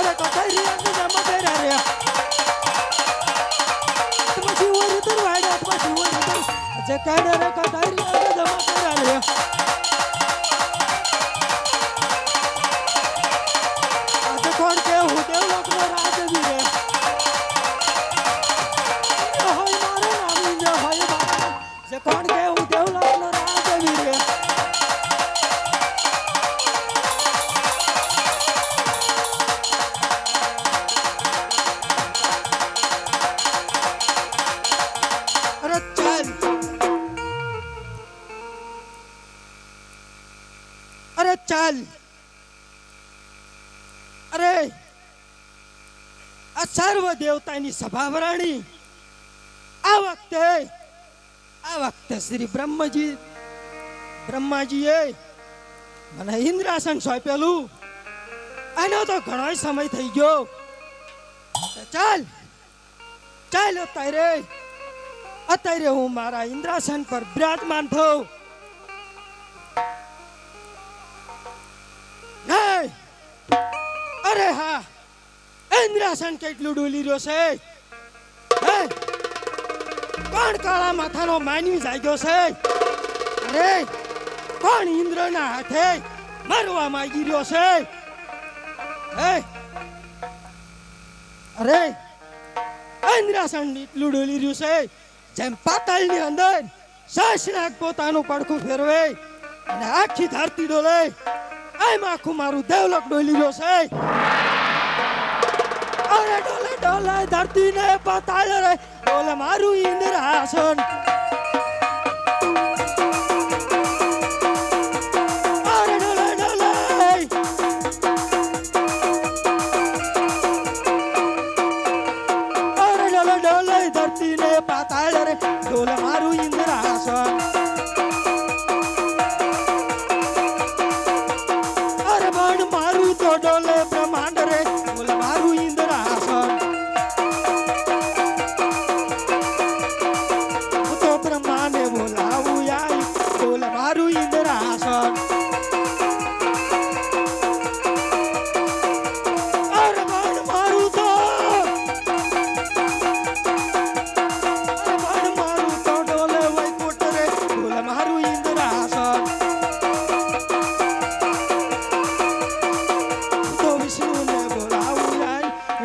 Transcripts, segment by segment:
रे कथारी अंग जमा करा रे आत्मशी वर तर वाढ आत्मशी वर तर जे काय रे कथारी अंग जमा करा रे आज कोण के होते लोक राजवीर होय मारे नामी जे होय बाबा जे कोण के होते लोक राजवीर अरे चल अरे आ सर्व देवतांनी सभा भराणी आ वखते श्री ब्रह्माजी મને ઇન્દ્રાસન સોંપેલું આનો તો ઘણો સમય થઈ ગયો ચાલ ચાલ અત્યારે હું મારા ઇન્દ્રાસન પર બિરાજમાન થઉં અરે હા ઇન્દ્રાસન કેટલું ડોલી રહ્યો છે કોણ કાળા માથાનો માનવી જાગ્યો છે અરે કોણ ઇન્દ્રના હાથે મરવા માંગી રહ્યો છે અરે ઇન્દ્રાસન એટલું ડોલી રહ્યું છે જેમ પાતાળની અંદર શાસનાગ પોતાનું પડખું ફેરવે અને આખી ધરતી ડોલે એમ આખું મારું દેવલોક ડોલી રહ્યો છે અરે ડોલે ડોલે ધરતી ને પાતાળ રે ડોલે મારું ઇન્દ્રાસન અરે ડોલે ડોલે અરે ડોલે ડોલે ધરતી ને પાતાળ રે ડોલે મારું ઇન્દ્રાસન મારું તો ડોલે બ્રહ્માંડ રે બોલે મારું ઇન્દ્રાસન તો બ્રહ્માને બોલાવું આઈ બોલે મારું ઇન્દ્રાસન અરે બાણ મારું તો ડોલે વૈકુંઠ રે બોલે મારું ઇન્દ્રાસન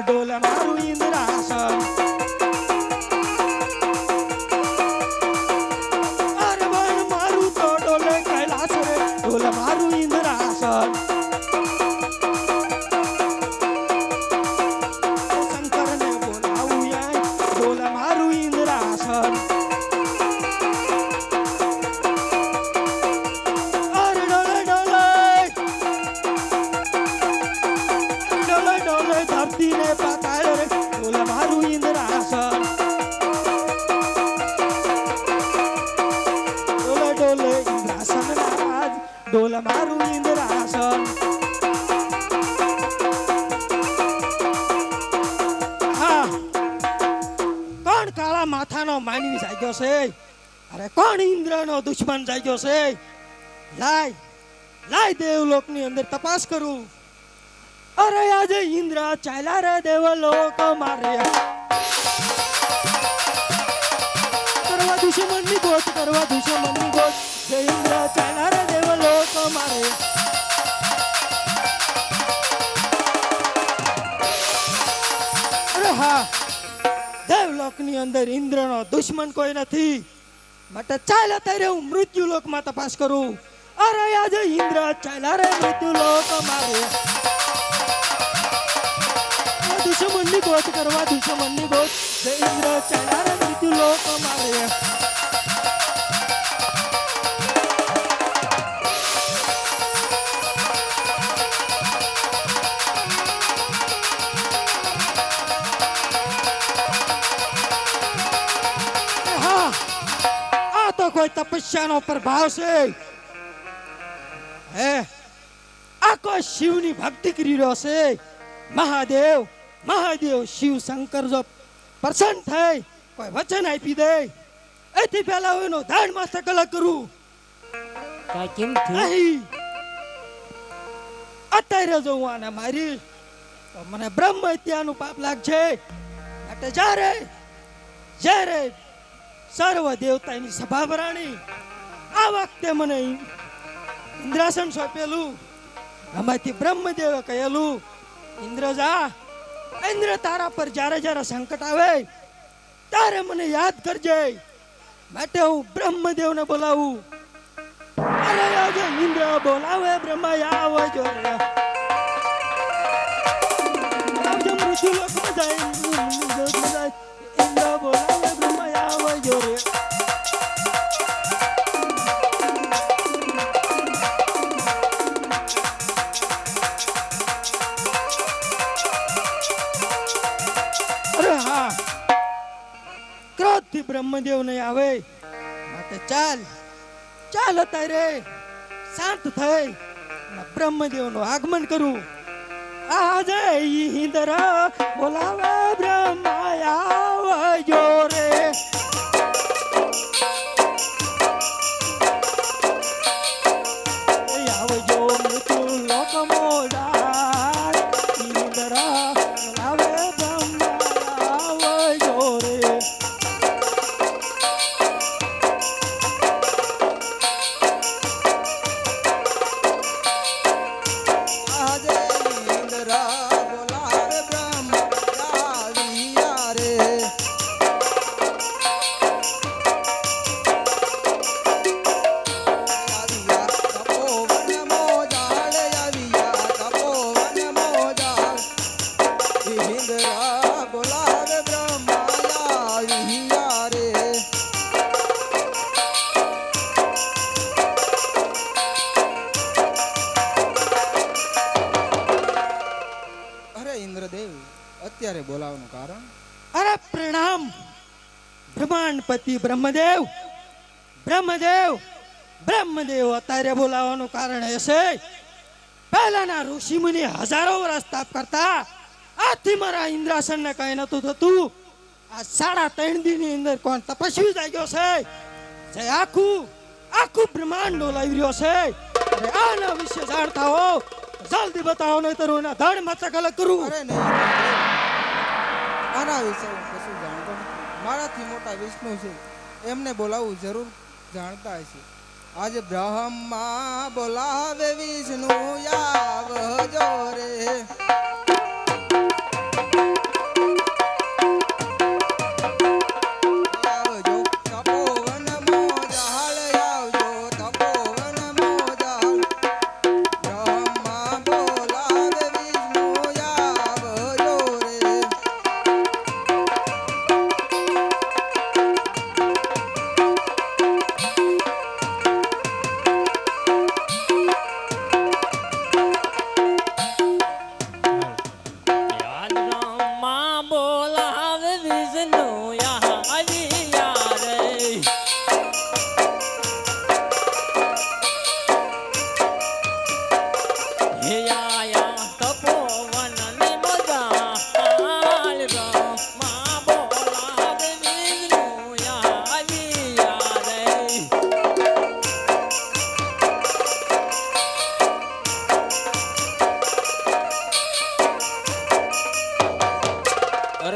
ડોલે મારું ઇન્દ્રાસન અરે બન મારું તો ડોલે કૈલાસ રે ડોલે મારું ઇન્દ્રાસન શંકરને બોલાવું આય ડોલે મારું ઇન્દ્રાસન અરે ડોલે ડોલે ડોલે ડોલે ધરતી ને પાતાળ રે ડોલે મારું ઇન્દ્રાસન ડોલે ડોલે ઇન્દ્રાસન રાજ ડોલે મારું ઇન્દ્રાસન હા કોણ કાળા માથાનો માનવી જાગ્યો છે અરે કોણ ઇન્દ્રનો દુશ્મન જાગ્યો છે લાય દેવલોકની અંદર તપાસ કરું અરે આજે ઇન્દ્ર ચાલ્યા રે દેવલોક મારે કરવા દુશ્મનની ગોત જય ઇન્દ્ર ચાલ્યા રે દેવલોક મારે અરે હા દેવલોકની અંદર ઇન્દ્રનો દુશ્મન કોઈ નથી માટે ચાલ અત્યારે હું મૃત્યુલોકમાં તપાસ કરું અરે આજે ઇન્દ્ર ચાલ્યા રે મૃત્યુલોક મારે દુશ્મનની ગોત કરવા દુશ્મનની ગોત જય ઇન્દ્ર ચાલ્યા રે મૃત્યુલોક મારે હા આ તો કોઈ તપસ્યાનો પ્રભાવ છે આ કોઈ શિવની ભક્તિ કરી રહ્યો છે મહાદેવ શિવ શંકર જો પ્રસન્ન થઈ કોઈ વચન આપી દે એથી પહેલા હું એનો ધાડ મસ્તક અલગ કરું કેમ થયું અત્યારે જો હું આને મારીશ તો મને બ્રહ્મ હત્યાનું પાપ લાગશે. માટે જ્યારે સર્વ દેવતાની સભા ભરાણી આ વખતે મને ઇન્દ્રાસન સોંપેલું. આમાંથી બ્રહ્મદેવે કહેલું, ઇન્દ્ર જા, ઇન્દ્ર તારા પર જ્યારે સંકટ આવે ત્યારે મને યાદ કરજે. માટે હું બ્રહ્મદેવને બોલાવું. અરે આજે ઇન્દ્ર બોલાવે બ્રહ્મા આવજો રે. આવજો મૃત્યુલોકમાં જાય, ઇન્દ્ર બોલાવે બ્રહ્મા આવજો રે. અરે હા, ક્રોધથી બ્રહ્મદેવ નહીં આવે. માટે ચાલ અત્યારે શાંત થઈ બ્રહ્મદેવનું આગમન કરું. આજે ઇન્દ્ર બોલાવે બ્રહ્મા આવજો રે. આવજો મૃત્યુ લોક મોડાર, ઇન્દ્ર બોલાવે બ્રહ્મા આવજો રે. અત્યારે બોલાવવાનું કારણ? અરે પ્રણામ બ્રહ્માંડપતિ બ્રહ્મદેવ. અત્યારે બોલાવવાનું કારણ હશે, પહેલાના ઋષિ મુનિ હજારો વર્ષ તાપ કરતા આથી મારા ઇન્દ્રાસનને કઈ નતું થતું. આ 3.5 દિનની અંદર કોણ તપસ્વી જાગ્યો છે, જે આખું બ્રહ્માંડ ડોલાવી રહ્યો છે. અરે આના વિશે જાણતા હો જલ્દી બતાવો, નહીં તો એના ધડ મચક અલગ કરું. અરે નહીં, આના વિશે હું કશું જાણતો નથી. મારાથી મોટા વિષ્ણુ છે, એમને બોલાવવું જરૂર જાણતા હશે. આજે બ્રહ્મા બોલાવે વિષ્ણુ આવજો રે.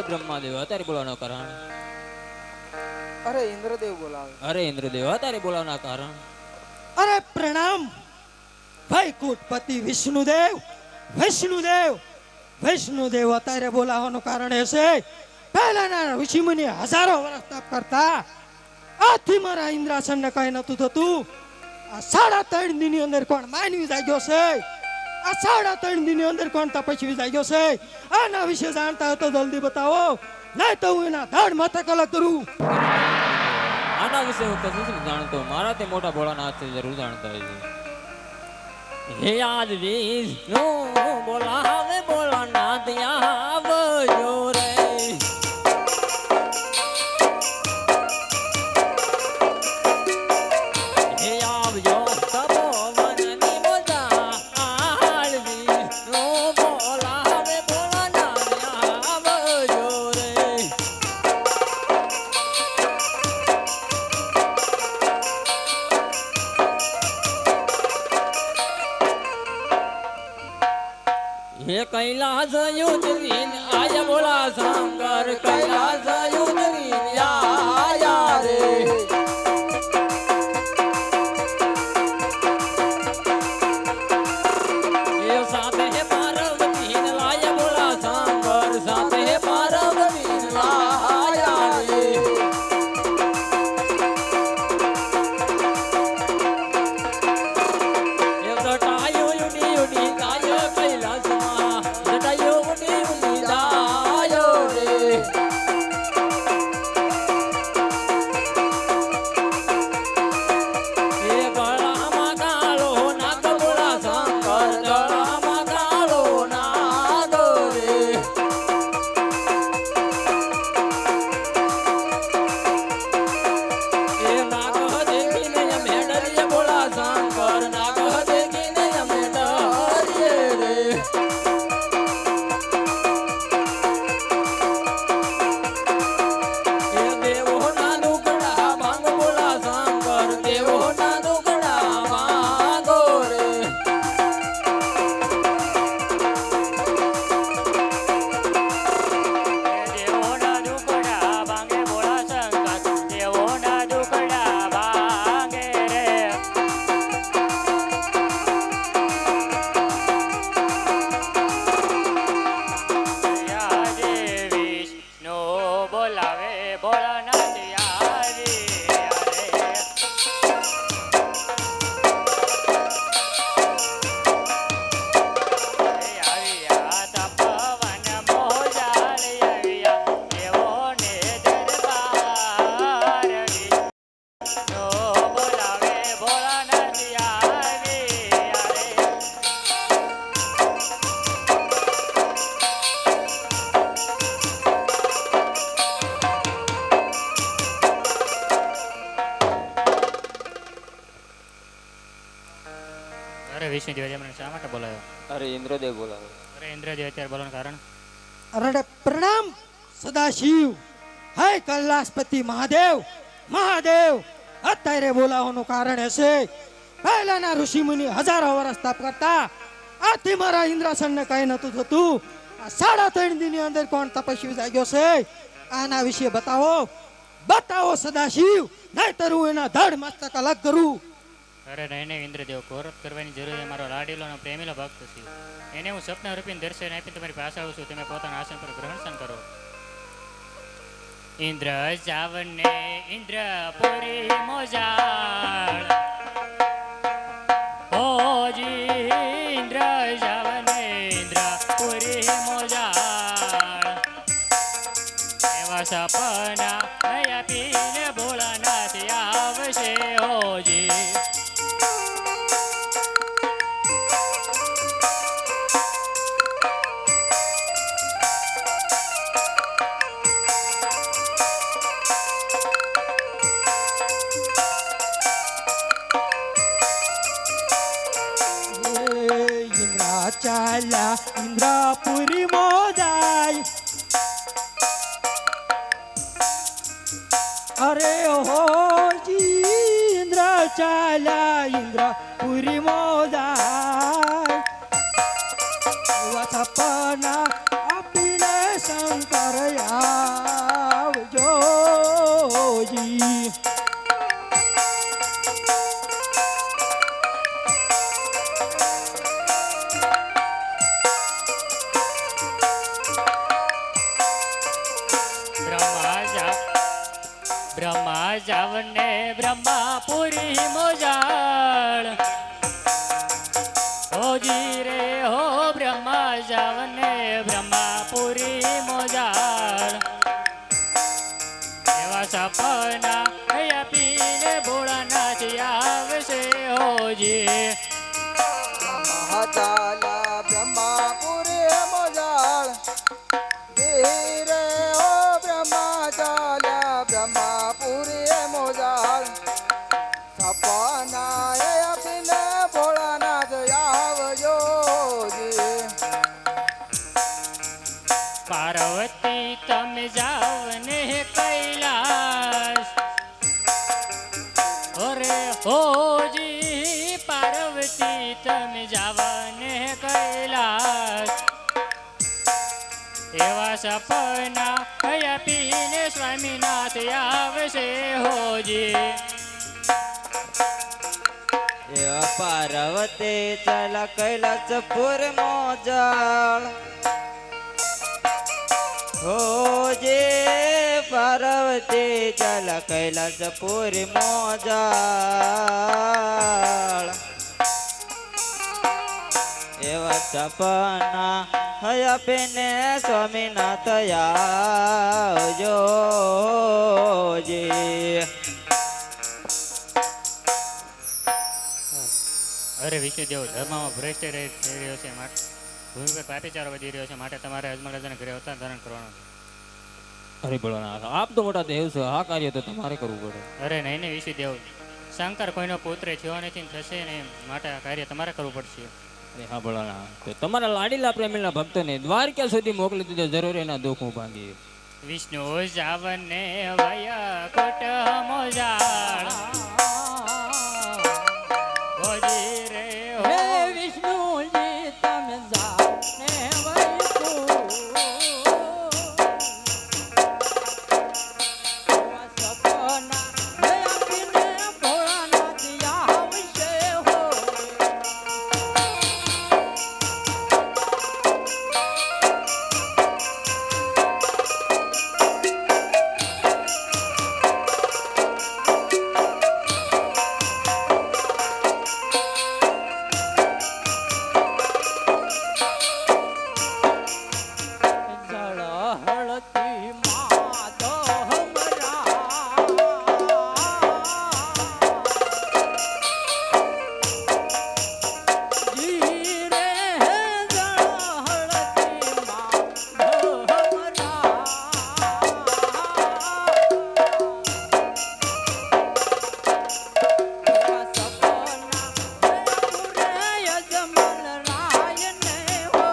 બ્રહ્માદેવ અત્યારે બોલાવવાનું કારણ? અરે ઇન્દ્રદેવ બોલાવે. અરે ઇન્દ્રદેવ અત્યારે બોલાવવાનું કારણ? અરે પ્રણામ વૈકુંઠપતિ વિષ્ણુદેવ અત્યારે બોલાવવાનું કારણ હશે, પહેલાના ઋષિ મુનિ હજારો વર્ષ તપ કરતા આથી મારા ઇન્દ્રાસનને કઈ નતું થતું. આ 3.5 દિનની અંદર કોણ માનવી જાગ્યો છે, આ 3.5 દિનની અંદર કોણ તપસ્વી જાગ્યો છે. આના વિશે જાણતા હોય તો જલ્દી બતાવો, નહીં તો હું એના ધડ મથક અલગ કરું. આના વિશે હું કશું નથી જાણતો. મારાથી મોટા ભોળાનાથ જરૂર જાણતા હોય છે. હે આજ વિષ્ણુ બોલાવે ભોળાનાથ આવજો રે. હે આવજો તપોવનની મોજાળ, વિષ્ણુ બોલાવે ભોળાનાથ આવજો રે. હે કૈલાસ કૈલાસ યુદ્ધરીન આય બોલા શંકર કૈલાસ યુદ્ધરીન આયા રે એ સાથે પાર્વતી લાય બોલા શંકર સાથે પાર્વતી લાયા રે એ જટાયો યુની યુની લાય કૈલાસમાં જટાયો યુની યુની લાયો રે એ ગળામાં કાળો નાગ બોલા શંકર ગળામાં કાળો નાગ રે એ નાગ દેખીને અમે ડરીએ બોલા શંકર નાગ દેખીને અમે ડરીએ રે એ દેવોના દુકડા ભાંગ બોલા શંકર દેવોના દુકડા ભાંગો રે દેવોના દુકડા ભાંગે બોલા શંકર દેવોના દુકડા ભાંગે રે યારે વિષ્ણુ બોલાવે ભોળાનાથ યારે યારે આવ્યા તપવન મોજાળ આવ્યા દેવોને દરબાર વિષ્ણુ બોલાવે ભોળાનાથ યારે યારે અરે વિષ્ણુદેવ મને શા માટે બોલાયો અરે ઇન્દ્રદેવ બોલાવે અરે ઇન્દ્રદેવ અત્યારે બોલવાનું કારણ અરે પ્રણામ સદાશિવ હે કૈલાસપતિ મહાદેવ મહાદેવ અત્યારે બોલાવવાનું કારણ હશે પહેલાના ઋષિ મુનિ હજારો વર્ષ તપ કરતા આથી મારા ઇન્દ્રાસનને કઈ નતું થતું આ 3.5 દિનની અંદર કોણ તપસ્વી જાગ્યો છે આના વિશે બતાવો બતાવો સદાશિવ નહીતર હું એના ધડ મસ્તક અલગ કરું અરે નહીં નહીં ઇન્દ્રદેવ કોરત કરવાની જરૂર છે મારો લાડીલો અને પ્રેમીલો ભક્ત છે એને હું સપના રૂપીને દર્શન આપીને તમારી પાસે આવું છું તમે પોતાના આસન પર ગ્રહણ કરો ઇન્દ્ર જાવને ઇન્દ્રપુરી મોજાળ ઓજી ઇન્દ્ર જાવને ઇન્દ્રપુરી મોજાળ એવા સપના આપીને ભોળાનાથ આવશે હોજી ઇન્દ્રા ચાલ્યા ઇન્દ્રાપુરી મોજાય અરે હો ઇન્દ્ર ચાલ્યા ઇન્દ્રપુરી મોજાય એવા સપના આપીને શંકર આવજો જી બ્રહ્મા જાવને બ્રહ્માપુરી મોજાળ હોજી રે હો બ્રહ્મા જાવને બ્રહ્માપુરી મોજાળ એવા સપના આપીને ભોળાનાથ આવશે હોજી મહાચાલા બ્રહ્માપુરે મોજાળ ધીરે ઓ બ્રહ્માચાલા બ્રહ્માપુરે મોજાળ સપના આપીને ભોળાનાથ આવજો જી પાર્વતી તમે જાવ ને કૈલાસ ઓરે હોજી પાર્વતી તમે જાવ ને કૈલાસ એવા સપના હૈયા પીને સ્વામીનાથ આવશે હોજી. એવા પાર્વતી ચાલ કૈલાસપુર મોજળ હોજે પાર્વતી ચાલ કૈલાસપુર મોજળ એવા સપના હયા પીને સ્વામીનાથ આવજો જી. અરે વિષ્ણુદેવ, ધર્મમાં ભ્રષ્ટ થઈ રહ્યો છે, માટે ભૂમિ પર પાપીચારો વધી રહ્યો છે, માટે તમારે અજમલ રાજાના ઘરે અવતાર ધારણ કરવાનો છે. અરે ભોળાનાથ, આપ તો મોટા દેવ છો, આ કાર્ય તો તમારે કરવું પડે. અરે નહીં ને વિષ્ણુદેવ, શંકર કોઈનો પુત્ર થયો નથી ને થશે ને, માટે આ કાર્ય તમારે કરવું પડશે. અરે હા ભોળાનાથ, તો તમારા લાડીલા પ્રેમીના ભક્તોને દ્વારકા સુધી મોકલી દીધો, જરૂર એના દુઃખ હું ભાંગી. વિષ્ણુ જાવને વયા કોટ મોજાળ હોજી રે હો. વિષ્ણુજી તમે જાને વૈકુંઠ સપના હયા પીને ભોળાનાથ આવશે હો. ઝળહળતી માધવમરા જી રે ઝળહળતી માધવમરા સપના અજમલ રાયને હો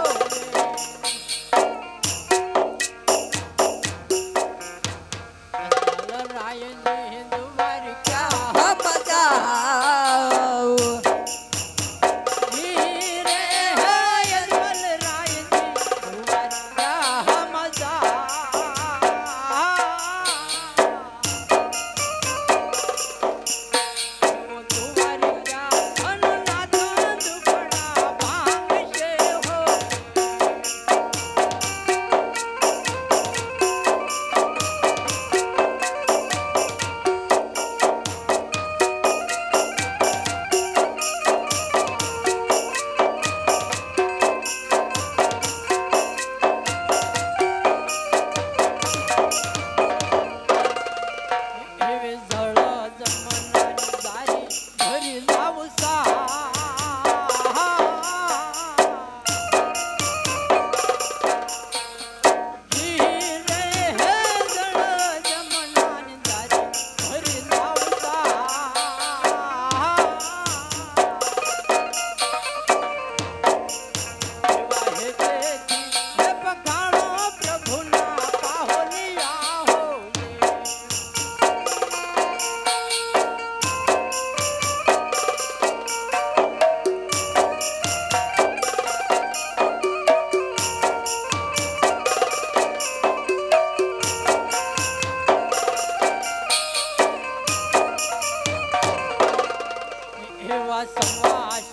રાયની દ્વારકા બજાવ હીરે અજમલ રાયની દ્વારકા દ્વારકા અનુનાથ દુખડા ભાંગશે હો. એવી જળ જમનાની દારી ભરી લાવું જી રે જળ જમનાની દારી ભરી લાવું એવા હેતેથી હે પખાણો પ્રભુના પાહોલિયા હો. એવા સમાજ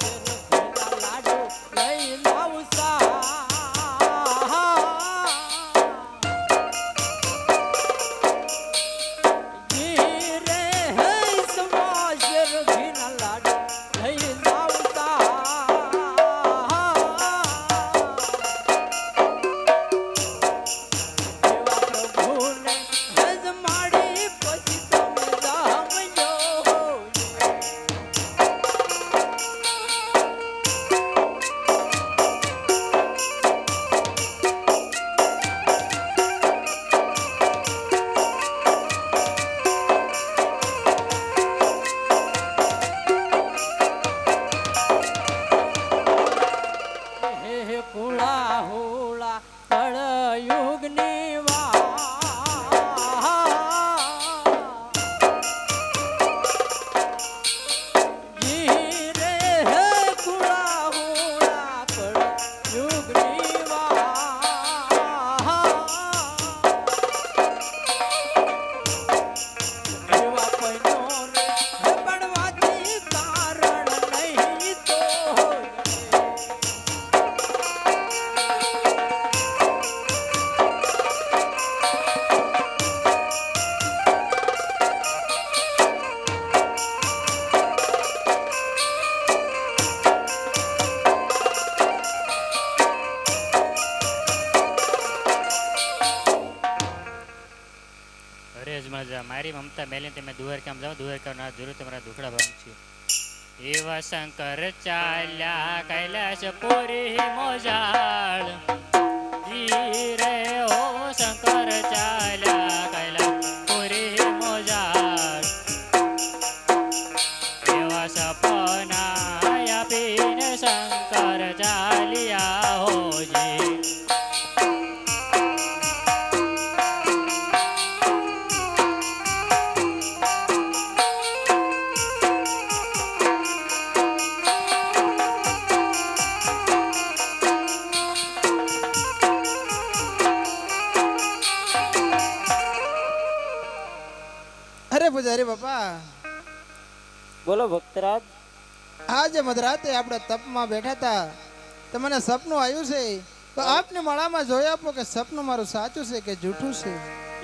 લાડુ લઈ લાવું જી રે સમાજ ઘીના લાડુ લઈ લાવું એવા પ્રભુને હજમાડી પછી તમે જામજો. હે કુળા હોળા કળયુગની જી રે હે કુળા હોળા કળયુગની મજા મારી મમતા મેલીને તમે દ્વારકામાં જાઓ દ્વારકાના જરૂર તમારા દુખડા ભાંગશે એવા શંકર ચાલ્યા કૈલાશ પુરી મોજાળ જી રે ઓ શંકર ચાલ્યા કૈલાશ પુરી મોજાળ એવા સપના આપીને શંકર ચાલ્યા હોજી અરે પૂજારી બાપા, બોલો ભક્તરાજ. આજે મધરાતે આપણે તપમાં બેઠા હતા તો મને સપનું આવ્યું છે, તો આપની માળામાં જોઈ આપો કે સપનું મારું સાચું છે કે જૂઠું છે.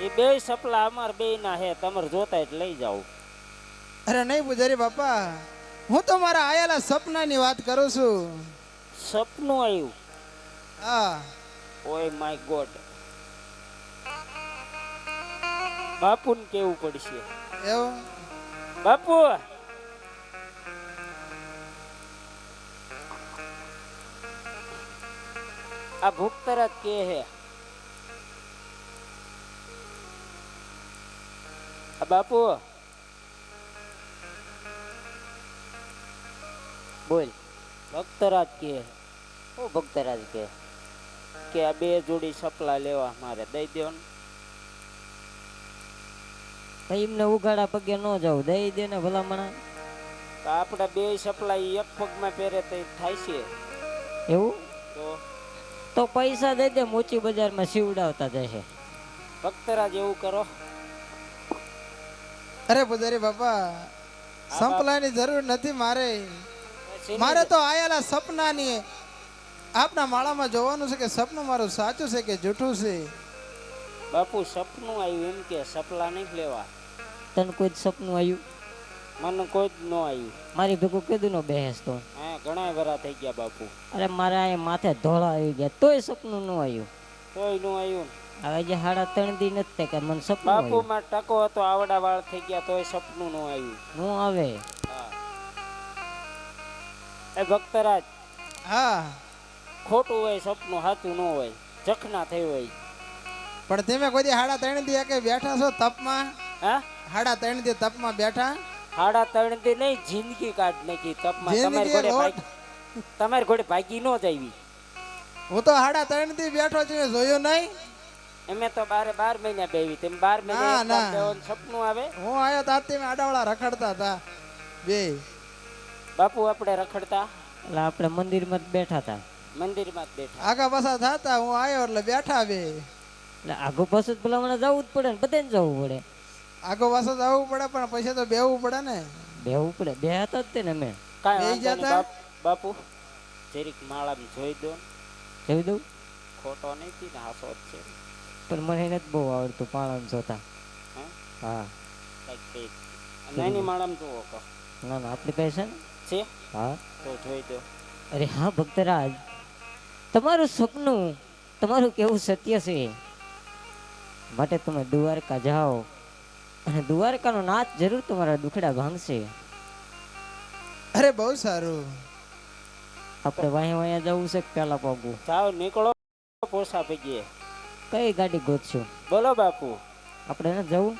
એ બે સપલા અમાર બે ના હે, તમારે જોતા એટલે લઈ જાઓ. અરે નહીં પૂજારી બાપા, હું તો મારા આયેલા સપનાની વાત કરું છું. સપનું આવ્યું? હા. ઓય માય ગોડ. બાપુને કેવું પડશે. એવું? બાપુ, આ ભૂખતરત કે હે. આ બાપુ બોલ. ભક્તરાજ કે ઓ ભક્તરાજ કે આ બે જોડી સપલા લેવા મારે દઈ દો ને. એમને ઉઘાડા પગે ન જાવ, દઈ દે ને ભલામણા. તો આપણે બે સપલા ઈ એક પગમાં પહેરે તો થાય છે એવું તો પૈસા દઈ દે, મોચી બજારમાં સીવડાવતા જશે. ભક્તરાજ એવું કરો. અરે પૂજારી બાપા, સંપલાની જરૂર નથી મારે. મારે તો આયેલા સપનાની આપના માળામાં જોવાનું છે કે સપનું મારું સાચું છે કે જૂઠું છે. બાપુ સપનું આવ્યું એમ કે સપલા નહીં લેવા. તને કોઈ જ સપનું આવ્યું? મને કોઈ જ ન આવ્યું. મારી ભેગું કીધું નો બેહેસ તો. હા, ઘણા વરા થઈ ગયા બાપુ. અરે મારે અહીંયા માથે ધોળા આવી ગયા તોય સપનું ન આવ્યું. તોય ન આવ્યું. હવે જે 3.5 દી નથી થાય કે મને સપનું બાપુ આવ્યું. માં ટકો હતો, આવડા વાળ થઈ ગયા તોય સપનું ન આવ્યું. નું આવે. હા. એ ભક્તરાજ, હા, ખોટું હોય સપનું, સાચું ન હોય, જખના થઈ હોય. પણ તમે કોઈ દી 3.5 દી કે બેઠા છો તપમાં? હા, 3.5 દી તપમાં બેઠા? 3.5 દી નહીં, જિંદગી કાઢ નાખી તપમાં. તમારી ઘોડે ભાગી ન જાવી. હું તો 3.5 દી બેઠો છું, જોયું નહીં? અમે તો 12 મહિના બેવી. તમે 12 મહિના ના, એક ના. કામ દેવાનું સપનું આવે. હું આવ્યો તા તમે આડાવાળા રખડતા હતા બે. બાપુ આપણે રખડતા એટલે આપણે મંદિરમાં જ બેઠા હતા. મંદિરમાં જ બેઠા. આગા પાછા થતા હું આવ્યો એટલે બેઠા બે. એટલે આગો પાછું જ ભલામણા જવું જ પડે ને, બધાને જવું પડે. આગો પાછો જવું પડે પણ પૈસા તો બેવું પડે ને. બેવું પડે, બે હતા જ તે ને અમે. કાંઈ બેહી વાંધો નહીં જતા? બાપુ જરીક માળામાં જોઈ દો ને. જોઈ દઉં ખોટો નહીં થી ને હાસો જ છે. પણ મને નથી બહુ આવડતું પાણામાં જોતા. હા, હા. કંઈક નાની માળામાં જુઓ કહો ના ના, આપણી પાસે છે ને. છે હા. તો જોઈ દો. અરે હા ભક્તરાજ, તમારું સપનું તમારું કેવું સત્ય છે. માટે તમે દ્વારકા જાઓ અને દ્વારકાનો નાથ જરૂર તમારા દુખડા ભાંગશે. અરે બહુ સારું. આપણે વાયા જવું છે કે પેલા પાગું? જાઓ નીકળો પોસા પગીએ. કઈ ગાડી ગોતશું? બોલો બાપુ, આપણે ને જવું?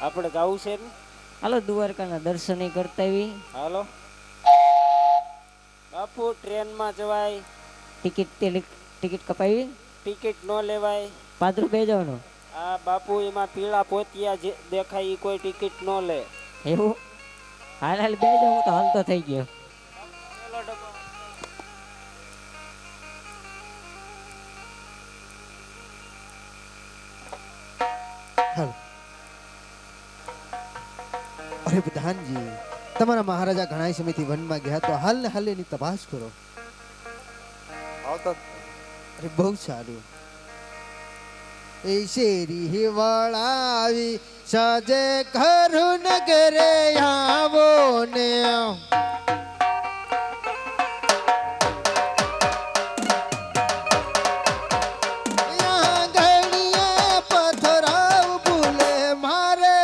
આપણે જવું છે ને. હાલો દ્વારકાના દર્શન કરતા આવી. હાલો બાપુ, ટ્રેનમાં જવાય, ટિકિટ કપાવી? ટિકિટ ન લેવાય. પાદરું બે જવાનું? આ બાપુ એમાં પીળા પોતિયા જે દેખાય ઈ કોઈ ટિકિટ ન લે. એવું? હાલ હાલ બે જાવ, હું તો હાલતો થઈ ગયો. પેલો ડબ્બો. અરે પ્રધાનજી, તમારા મહારાજા ઘણા સમયથી વનમાં ગયા, તો હાલ ને હાલ એની તપાસ કરો. અરે બહુ સારું. એ શેરી વળાવી સાજે ઘર નગરે આવો ને. યા ઘડીએ પથરાવ ભૂલે મારે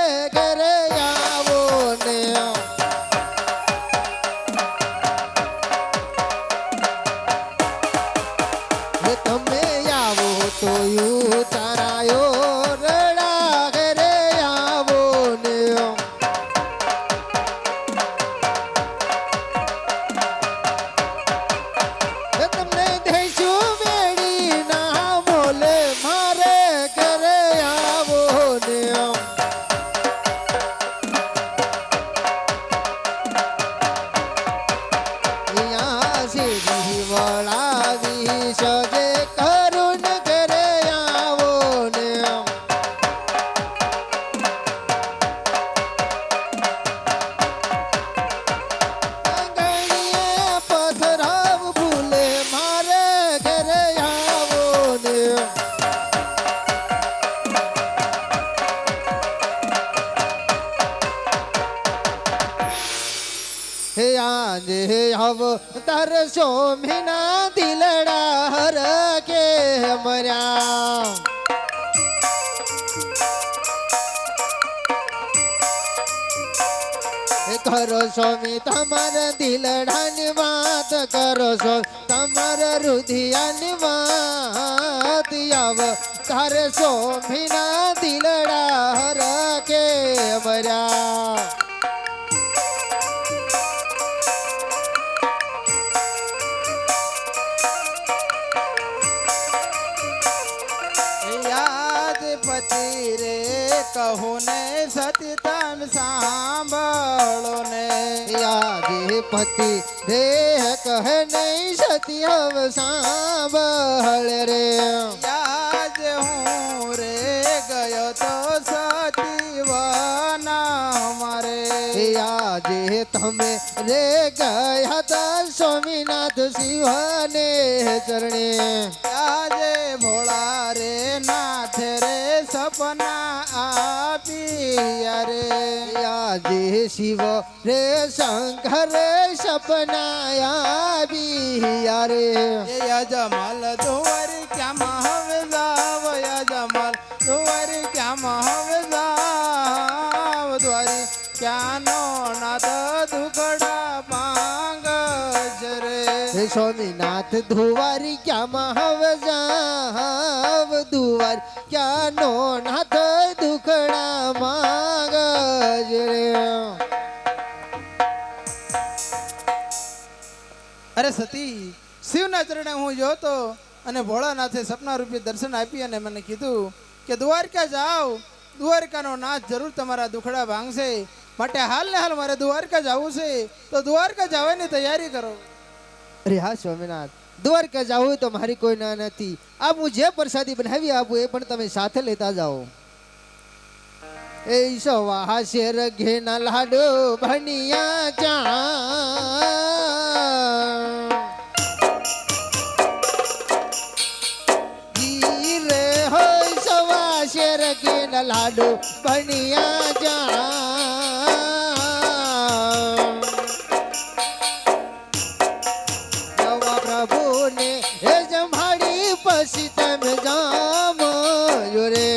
આવ તાર સોમીના દિલડા હર કે મર્યા કરો સ્વામી તમારા દિલડાની વાત કરો છો તમારા રુધિયાની વાત આવ તારે સ્વામીના દિલડા હર કે મર્યા યાદ પતિ રે કહો ને સતી તમે સાંભળો ને યાદે પતિ દેહ કહે નહીં સતી હવ સાંભળ રે યાદ હું રે ગયો તો સતી વના મારે યાદે તમે રે ગયા તા સ્વામીનાથ શિવને ચરણે આજે ભોળા રે નાથ રે સપના આપિયા રે આજે શિવ રે શંકર સપના આવ્યા રે એ યજમાલ દુવર ક્યાંમાં હવે જાવ યજમાલ દુવર ક્યાંમાં હવે જાવ દ્વારી ક્યાંનો નાથ દુકડા પાંગ રે હે સ્વામીનાથ ધુવારી ક્યાંમાં હવે જાવ દુવાર ક્યાંનો નાથ દુખડા માંગ રે અરે સતી શિવના ચરણે હું જોતો અને ભોળાનાથે સપના રૂપે દર્શન આપી અને મને કીધું કે દ્વારકા જાઓ દ્વારકાનો નાથ જરૂર તમારા દુખડા ભાંગશે માટે હાલ ને હાલ મારે દ્વારકા જવું છે તો દ્વારકા જવાની તૈયારી કરો અરે હા સ્વામીનાથ દ્વારકા જાવું તો મારી કોઈ ના નથી આ હું જે પ્રસાદી બનાવી આપું એ પણ તમે સાથે લેતા જાઓ એ સવા શેર ઘેના લાડો ભણિયા ચા રે હોય સવા શેર ઘેના લાડો ભણિયા ચા પ્રભુને એ જમાડી પછી તમે જામો રે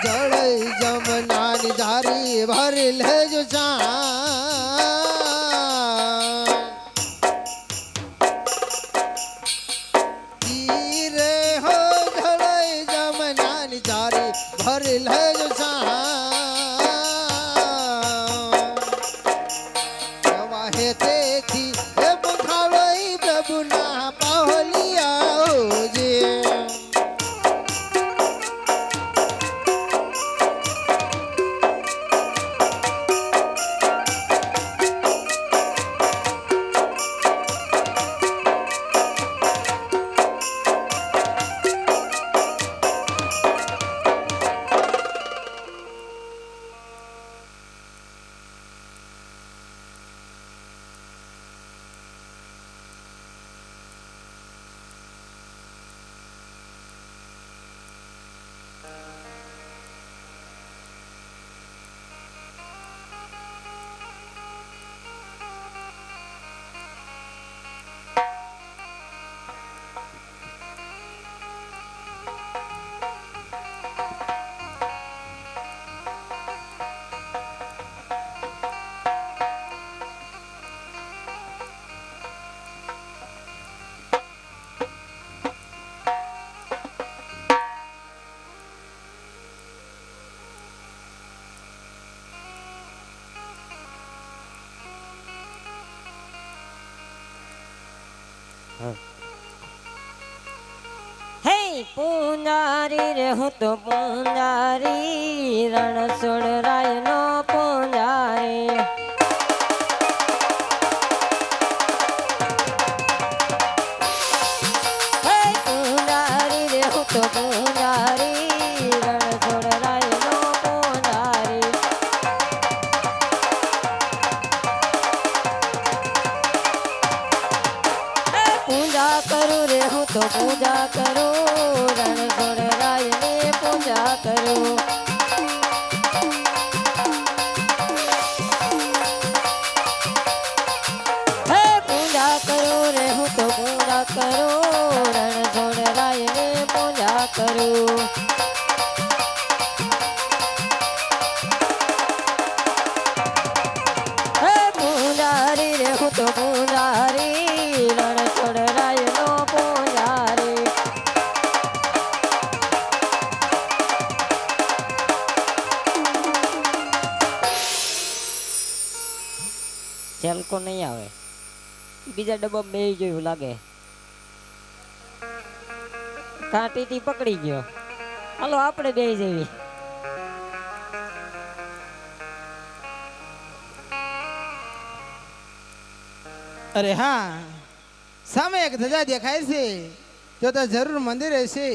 જળઈ જમનાની જારી ભરી લેજો ચા રે હો જળઈ જમનાની જારી ભરી લેજો ચા વાહે તેથી એ પખાવઈ પ્રભુના પાહલિયા જે હે પૂંજારી રે હું તો પૂંજારી રણછોડ રાય નો પૂંજારી હે પૂંજારી રે હું તો પૂંજારી રણછોડ રાય નો પૂંજારી પૂજા કરું રે હું તો પૂજા કરું રણછોડ રાયની પૂજા કરું હે પૂજા કરું રે હું તો પૂજા કરું રણછોડ રાયની પૂજા કરું હે પૂજારી રે હું તો પૂજારી રણછોડ રાયનો પૂજારી ચેલકો નહીં આવે બીજા ડબ્બા બે જોયું લાગે કાંટીથી પકડી ગયો હાલો આપણે બે જઈએ અરે હા સામે એક ધજા દેખાય છે તો ત્યાં જરૂર મંદિર હશે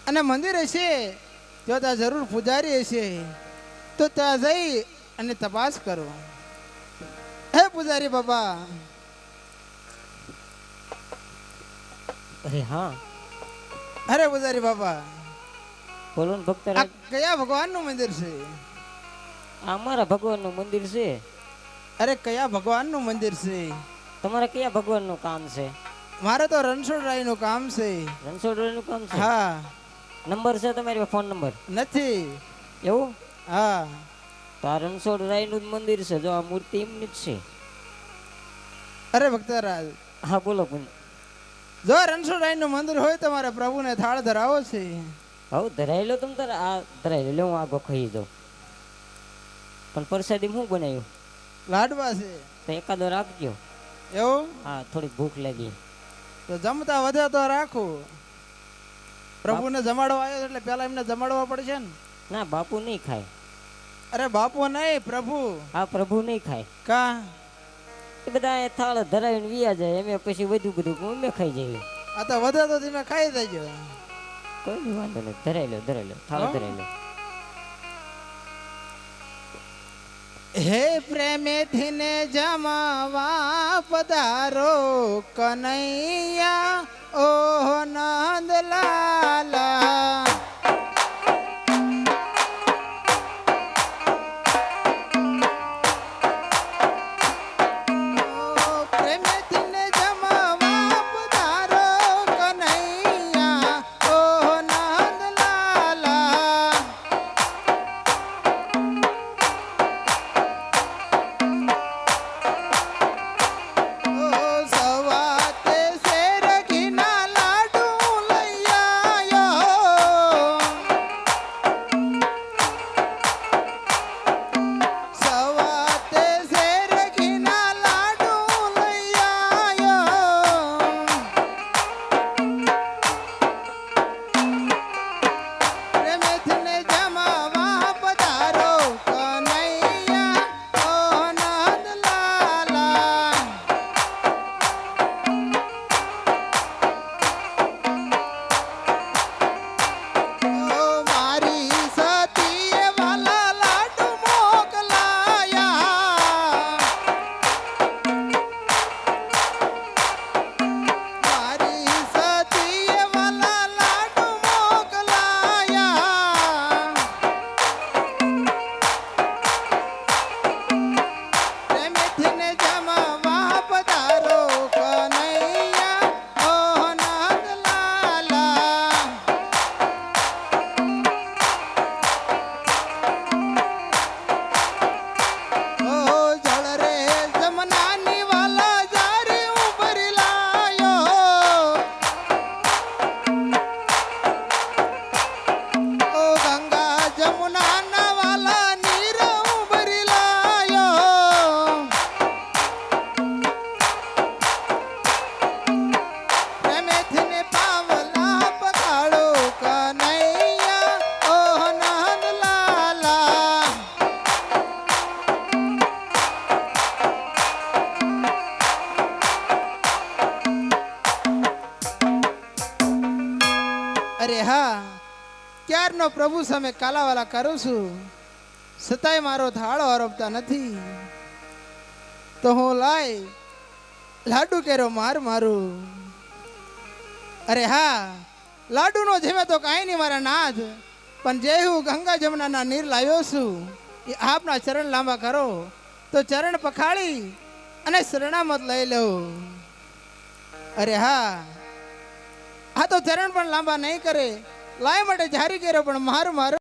અને મંદિર હશે તો ત્યાં જરૂર પૂજારી હશે તો ત્યાં જઈ અને તપાસ કરો હે પૂજારી બાબા અરે હા અરે પૂજારી બાબા બોલો ને ભક્ત આ કયા ભગવાનનું મંદિર છે અમારા ભગવાનનું મંદિર છે અરે કયા ભગવાનનું મંદિર છે તમારે કયા ભગવાનનું કામ છે મારે તો રણછોડરાયનું કામ છે રણછોડરાયનું કામ છે હા નંબર છે તમારી પાસે ફોન નંબર નથી એવું હા તો આ રણછોડરાયનું જ મંદિર છે જો આ મૂર્તિ એમની જ છે અરે ભક્તરાજ હા બોલો બોલો જો રણછોડરાયનું મંદિર હોય તમારે પ્રભુને થાળ ધરાવો છે હવે ધરાઈ લો તમે તારે આ ધરાઈ લો હું આગો ખાઈ જાઉં પણ પ્રસાદી હું બનાવ્યું લાડવા છે તો એકાદો રાખજો એવું હા થોડી ભૂખ લાગી તો જમતા વધે તો રાખો પ્રભુને જમાડવા આવ્યો એટલે પેલા એમને જમાડવા પડશે ને ના બાપુ નહીં ખાય અરે બાપુ નહીં પ્રભુ આ પ્રભુ નહીં ખાય કા એ બધા અહીંયા થાળ ધરાવીને વિયા જાય એમ પછી વધુ બધું અમે ખાઈ જઈએ આ તો વધે તો તમે ખાઈ દેજો કોઈ નહીં વાંધો નહીં ધરાઈ લો થાળ હા? ધરાઈ લો હે પ્રેમેથી ને જમાવા પધારો કનૈયા ઓહ નંદલાલા પ્રેમેથી ને જમાવા પધારો કનૈયા ઓહ નંદલાલા સવાતે શેર ઘીના લાડુ લઈ આવ્યો સવાતે શેર ઘીના લાડુ લઈ આવ્યો પ્રેમેથી ને જમાવા પધારો કનૈયા ઓ નંદલાલા ઓ મારી સતીએ વાલા લાડુ મોકલાયા મારી સતીએ વાલા લાડુ મોકલાયા પ્રેમેથી ને જમાવા પધારો કનૈયા ઓ નંદલાલા ઓ જળ રે જમનાની વાલા જારી ઉભરી લાયો ઓ ગંગા જમુનાના વાલા નીર ઉભરી લાયો પ્રેમેથી ને પાવલા પધારો કનૈયા ઓહ નંદલાલા અરે હા ક્યારનો પ્રભુ સામે કાલાવાલા કરું છું છતાંય મારો થાળો આરોપતા નથી તો હું લાય લાડુ કેરો માર મારું. અરે હા, લાડુનો જેમે તો કાંઈ નહીં મારા નાથ, પણ જે હું ગંગા જમનાના નીર લાવ્યો છું એ આપના ચરણ લાંબા કરો તો ચરણ પખાળી અને શરણામત લઈ લઉં. અરે હા, આ તો ચરણ પણ લાંબા નહીં કરે, લાય માટે જારી કર્યો પણ માર માર